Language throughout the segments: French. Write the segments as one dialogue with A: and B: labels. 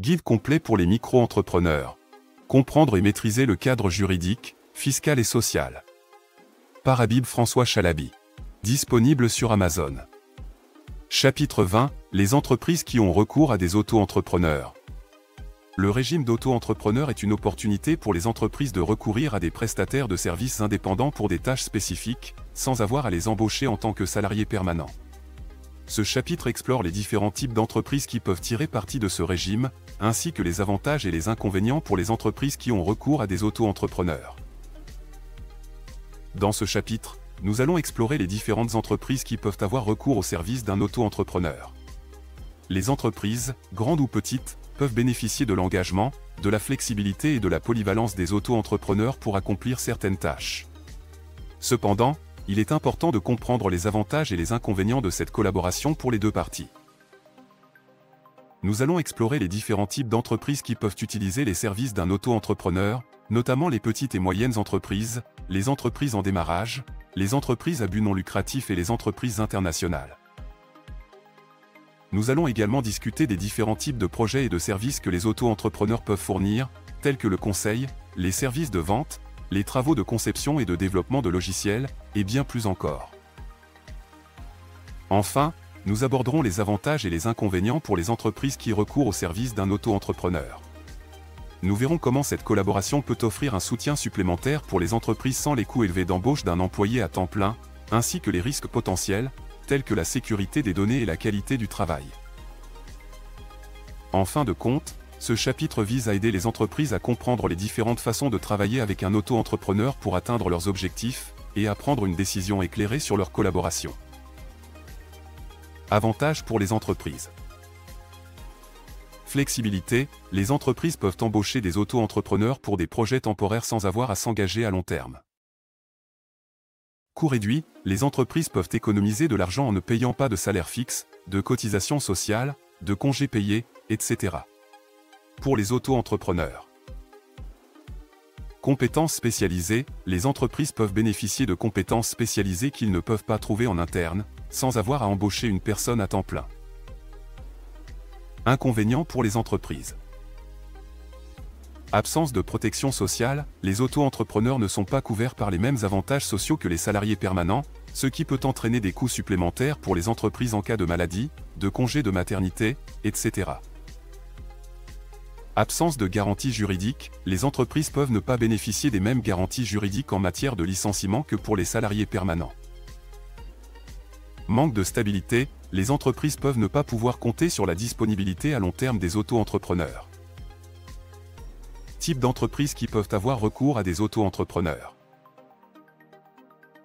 A: Guide complet pour les micro-entrepreneurs. Comprendre et maîtriser le cadre juridique, fiscal et social. Par Habib François Chalabi. Disponible sur Amazon. Chapitre 20. Les entreprises qui ont recours à des auto-entrepreneurs. Le régime d'auto-entrepreneur est une opportunité pour les entreprises de recourir à des prestataires de services indépendants pour des tâches spécifiques, sans avoir à les embaucher en tant que salariés permanents. Ce chapitre explore les différents types d'entreprises qui peuvent tirer parti de ce régime, ainsi que les avantages et les inconvénients pour les entreprises qui ont recours à des auto-entrepreneurs. Dans ce chapitre, nous allons explorer les différentes entreprises qui peuvent avoir recours au service d'un auto-entrepreneur. Les entreprises, grandes ou petites, peuvent bénéficier de l'engagement, de la flexibilité et de la polyvalence des auto-entrepreneurs pour accomplir certaines tâches. Cependant, il est important de comprendre les avantages et les inconvénients de cette collaboration pour les deux parties. Nous allons explorer les différents types d'entreprises qui peuvent utiliser les services d'un auto-entrepreneur, notamment les petites et moyennes entreprises, les entreprises en démarrage, les entreprises à but non lucratif et les entreprises internationales. Nous allons également discuter des différents types de projets et de services que les auto-entrepreneurs peuvent fournir, tels que le conseil, les services de vente, les travaux de conception et de développement de logiciels, et bien plus encore. Enfin, nous aborderons les avantages et les inconvénients pour les entreprises qui recourent au service d'un auto-entrepreneur. Nous verrons comment cette collaboration peut offrir un soutien supplémentaire pour les entreprises sans les coûts élevés d'embauche d'un employé à temps plein, ainsi que les risques potentiels, tels que la sécurité des données et la qualité du travail. En fin de compte, ce chapitre vise à aider les entreprises à comprendre les différentes façons de travailler avec un auto-entrepreneur pour atteindre leurs objectifs, et à prendre une décision éclairée sur leur collaboration. Avantages pour les entreprises. Flexibilité, les entreprises peuvent embaucher des auto-entrepreneurs pour des projets temporaires sans avoir à s'engager à long terme. Coût réduit, les entreprises peuvent économiser de l'argent en ne payant pas de salaire fixe, de cotisations sociales, de congés payés, etc. Pour les auto-entrepreneurs. Compétences spécialisées, les entreprises peuvent bénéficier de compétences spécialisées qu'ils ne peuvent pas trouver en interne, sans avoir à embaucher une personne à temps plein. Inconvénients pour les entreprises. Absence de protection sociale, les auto-entrepreneurs ne sont pas couverts par les mêmes avantages sociaux que les salariés permanents, ce qui peut entraîner des coûts supplémentaires pour les entreprises en cas de maladie, de congé de maternité, etc. Absence de garantie juridique, les entreprises peuvent ne pas bénéficier des mêmes garanties juridiques en matière de licenciement que pour les salariés permanents. Manque de stabilité, les entreprises peuvent ne pas pouvoir compter sur la disponibilité à long terme des auto-entrepreneurs. Type d'entreprises qui peuvent avoir recours à des auto-entrepreneurs.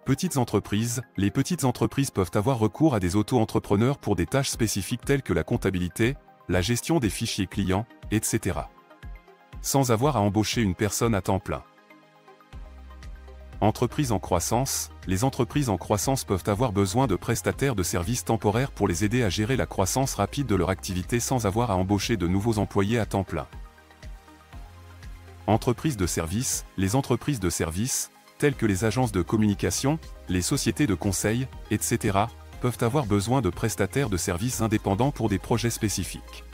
A: Petites entreprises, les petites entreprises peuvent avoir recours à des auto-entrepreneurs pour des tâches spécifiques telles que la comptabilité, la gestion des fichiers clients, etc. Sans avoir à embaucher une personne à temps plein. Entreprises en croissance, les entreprises en croissance peuvent avoir besoin de prestataires de services temporaires pour les aider à gérer la croissance rapide de leur activité sans avoir à embaucher de nouveaux employés à temps plein. Entreprises de services, les entreprises de services, telles que les agences de communication, les sociétés de conseil, etc., peuvent avoir besoin de prestataires de services indépendants pour des projets spécifiques.